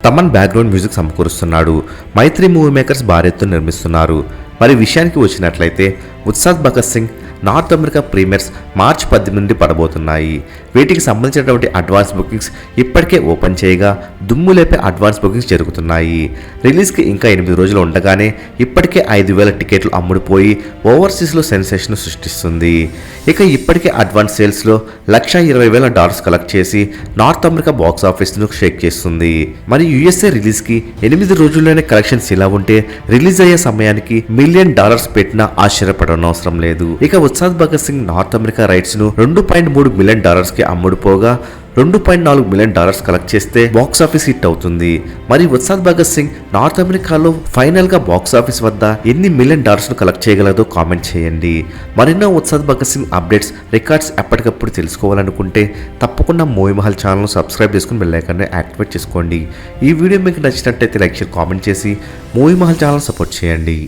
Thaman background music సమకూరుస్తున్నాడు. Mythri movie makers భారీ ఎత్తున నిర్మిస్తున్నారు. మరి విషయానికి వచ్చినట్లయితే Ustaad Bhagat Singh North America premieres March 18 నుండి పడబోతున్నాయి. వీటికి సంబంధించినటువంటి అడ్వాన్స్ బుకింగ్స్ ఇప్పటికే ఓపెన్ చేయగా దుమ్ము లేపే అడ్వాన్స్ బుకింగ్స్ జరుగుతున్నాయి. రిలీజ్కి ఇంకా 8 రోజులు ఉండగానే ఇప్పటికే 5,000 టికెట్లు అమ్ముడుపోయి ఓవర్సీస్లో సెన్సేషన్ సృష్టిస్తుంది. ఇక ఇప్పటికే అడ్వాన్స్ సేల్స్లో $120,000 కలెక్ట్ చేసి నార్త్ అమెరికా బాక్స్ ఆఫీస్ను షేక్ చేస్తుంది. మరి యుఎస్ఏ రిలీజ్కి 8 రోజుల్లోనే కలెక్షన్స్ ఇలా ఉంటే రిలీజ్ అయ్యే సమయానికి $1 మిలియన్ పెట్టినా ఆశ్చర్యపడనవసరం లేదు. ఇక Ustaad Bhagat Singh North America rights ను $2.3 మిలియన్ కి అమ్ముడుపోగా $2.4 మిలియన్ కలెక్ట్ చేస్తే బాక్స్ ఆఫీస్ హిట్ అవుతుంది. మరి ఉత్సాద్ భగత్ సింగ్ నార్త్ అమెరికాలో ఫైనల్ గా బాక్స్ ఆఫీస్ వద్ద ఎన్ని $1 మిలియన్ ను కలెక్ట్ చేయగలదో కామెంట్ చేయండి. మరెన్నో ఉత్సాద్ భగత్ సింగ్ అప్డేట్స్ రికార్డ్స్ ఎప్పటికప్పుడు తెలుసుకోవాలనుకుంటే తప్పకుండా మూవీ మహల్ ఛానల్ సబ్స్క్రైబ్ చేసుకుని బెల్ ఐకాన్ ని యాక్టివేట్ చేసుకోండి. ఈ వీడియో మీకు నచ్చినట్టయితే లైక్ షేర్ కామెంట్ చేసి మూవీ మహల్ ఛానల్ సపోర్ట్ చేయండి.